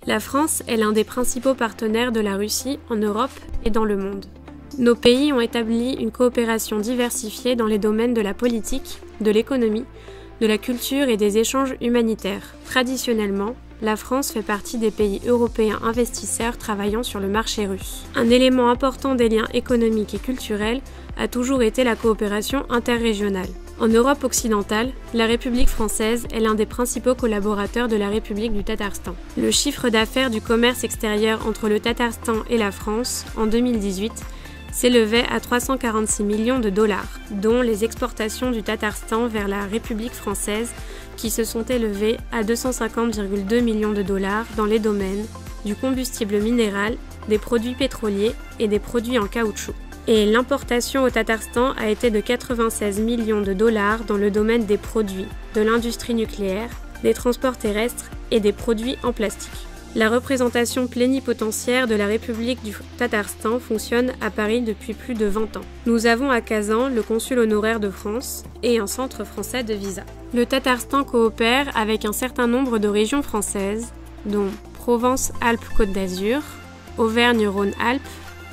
La France est l'un des principaux partenaires de la Russie en Europe et dans le monde. Nos pays ont établi une coopération diversifiée dans les domaines de la politique, de l'économie, de la culture et des échanges humanitaires. Traditionnellement, la France fait partie des pays européens investisseurs travaillant sur le marché russe. Un élément important des liens économiques et culturels a toujours été la coopération interrégionale. En Europe occidentale, la République française est l'un des principaux collaborateurs de la République du Tatarstan. Le chiffre d'affaires du commerce extérieur entre le Tatarstan et la France, en 2018, s'élevait à 346 millions de dollars, dont les exportations du Tatarstan vers la République française qui se sont élevées à 250,2 millions de dollars dans les domaines du combustible minéral, des produits pétroliers et des produits en caoutchouc. Et l'importation au Tatarstan a été de 96 millions de dollars dans le domaine des produits, de l'industrie nucléaire, des transports terrestres et des produits en plastique. La représentation plénipotentiaire de la République du Tatarstan fonctionne à Paris depuis plus de 20 ans. Nous avons à Kazan le consul honoraire de France et un centre français de visa. Le Tatarstan coopère avec un certain nombre de régions françaises, dont Provence-Alpes-Côte d'Azur, Auvergne-Rhône-Alpes,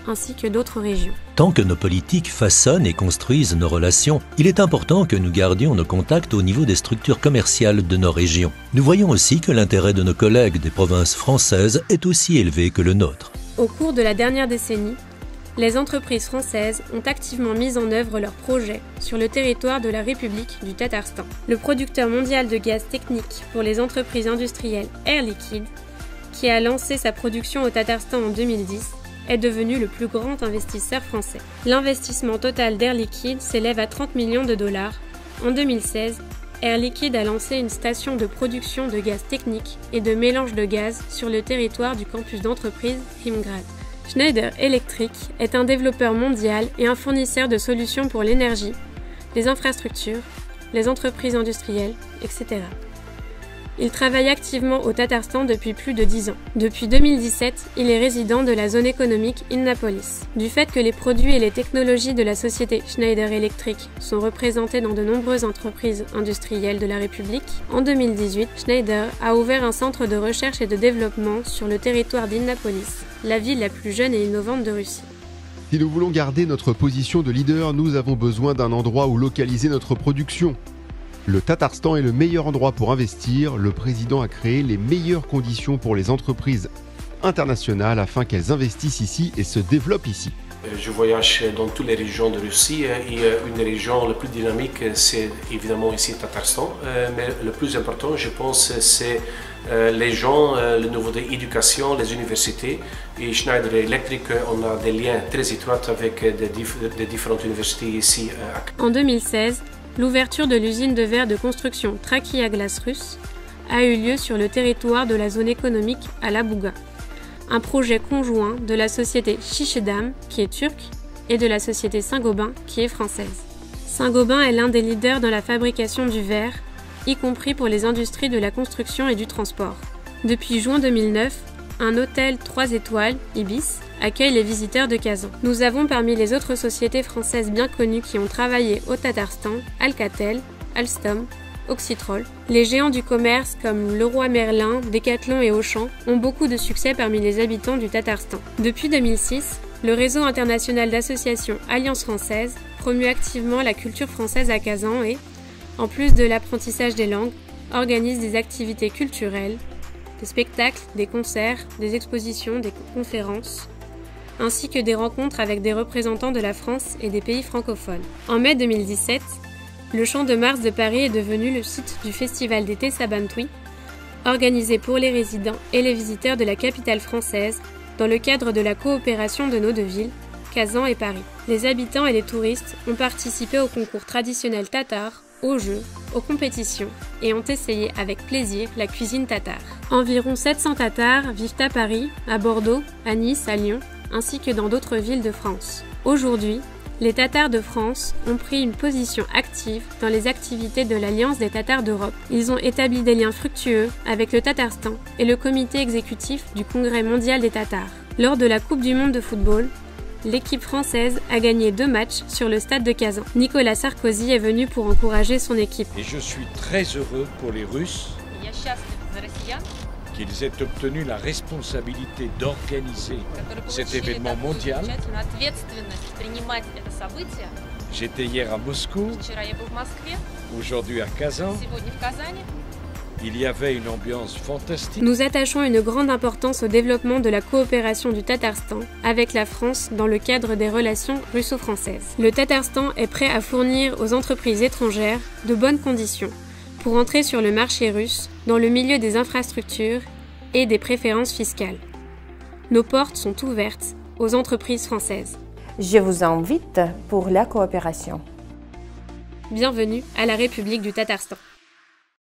ainsi que d'autres régions. Tant que nos politiques façonnent et construisent nos relations, il est important que nous gardions nos contacts au niveau des structures commerciales de nos régions. Nous voyons aussi que l'intérêt de nos collègues des provinces françaises est aussi élevé que le nôtre. Au cours de la dernière décennie, les entreprises françaises ont activement mis en œuvre leurs projets sur le territoire de la République du Tatarstan. Le producteur mondial de gaz technique pour les entreprises industrielles Air Liquide, qui a lancé sa production au Tatarstan en 2010, est devenu le plus grand investisseur français. L'investissement total d'Air Liquide s'élève à 30 millions de dollars. En 2016, Air Liquide a lancé une station de production de gaz technique et de mélange de gaz sur le territoire du campus d'entreprise Rimgrad. Schneider Electric est un développeur mondial et un fournisseur de solutions pour l'énergie, les infrastructures, les entreprises industrielles, etc. Il travaille activement au Tatarstan depuis plus de 10 ans. Depuis 2017, il est résident de la zone économique Innapolis. Du fait que les produits et les technologies de la société Schneider Electric sont représentés dans de nombreuses entreprises industrielles de la République, en 2018, Schneider a ouvert un centre de recherche et de développement sur le territoire d'Innapolis, la ville la plus jeune et innovante de Russie. Si nous voulons garder notre position de leader, nous avons besoin d'un endroit où localiser notre production. Le Tatarstan est le meilleur endroit pour investir. Le président a créé les meilleures conditions pour les entreprises internationales afin qu'elles investissent ici et se développent ici. Je voyage dans toutes les régions de Russie et une des régions les plus dynamiques, c'est évidemment ici le Tatarstan. Mais le plus important, je pense, c'est les gens, le niveau de l'éducation, les universités. Et Schneider Electric, on a des liens très étroits avec des différentes universités ici. En 2016, l'ouverture de l'usine de verre de construction Trachia Glass russe a eu lieu sur le territoire de la zone économique à Labuga, un projet conjoint de la société Şişedam, qui est turque, et de la société Saint-Gobain, qui est française. Saint-Gobain est l'un des leaders dans la fabrication du verre, y compris pour les industries de la construction et du transport. Depuis juin 2009, un hôtel 3 étoiles, Ibis, accueille les visiteurs de Kazan. Nous avons parmi les autres sociétés françaises bien connues qui ont travaillé au Tatarstan, Alcatel, Alstom, Oxytrol. Les géants du commerce comme Leroy Merlin, Decathlon et Auchan ont beaucoup de succès parmi les habitants du Tatarstan. Depuis 2006, le réseau international d'associations Alliance française promue activement la culture française à Kazan et, en plus de l'apprentissage des langues, organise des activités culturelles, des spectacles, des concerts, des expositions, des conférences, ainsi que des rencontres avec des représentants de la France et des pays francophones. En mai 2017, le Champ de Mars de Paris est devenu le site du festival d'été Sabantui, organisé pour les résidents et les visiteurs de la capitale française dans le cadre de la coopération de nos deux villes, Kazan et Paris. Les habitants et les touristes ont participé au concours traditionnel tatar, aux jeux, aux compétitions et ont essayé avec plaisir la cuisine tatare. Environ 700 Tatars vivent à Paris, à Bordeaux, à Nice, à Lyon, ainsi que dans d'autres villes de France. Aujourd'hui, les Tatars de France ont pris une position active dans les activités de l'Alliance des Tatars d'Europe. Ils ont établi des liens fructueux avec le Tatarstan et le comité exécutif du Congrès mondial des Tatars. Lors de la Coupe du monde de football, l'équipe française a gagné 2 matchs sur le stade de Kazan. Nicolas Sarkozy est venu pour encourager son équipe. Et je suis très heureux pour les Russes qu'ils aient obtenu la responsabilité d'organiser cet événement mondial. J'étais hier à Moscou, aujourd'hui à Kazan. Il y avait une ambiance fantastique. Nous attachons une grande importance au développement de la coopération du Tatarstan avec la France dans le cadre des relations russo-françaises. Le Tatarstan est prêt à fournir aux entreprises étrangères de bonnes conditions pour entrer sur le marché russe dans le milieu des infrastructures et des préférences fiscales. Nos portes sont ouvertes aux entreprises françaises. Je vous invite pour la coopération. Bienvenue à la République du Tatarstan.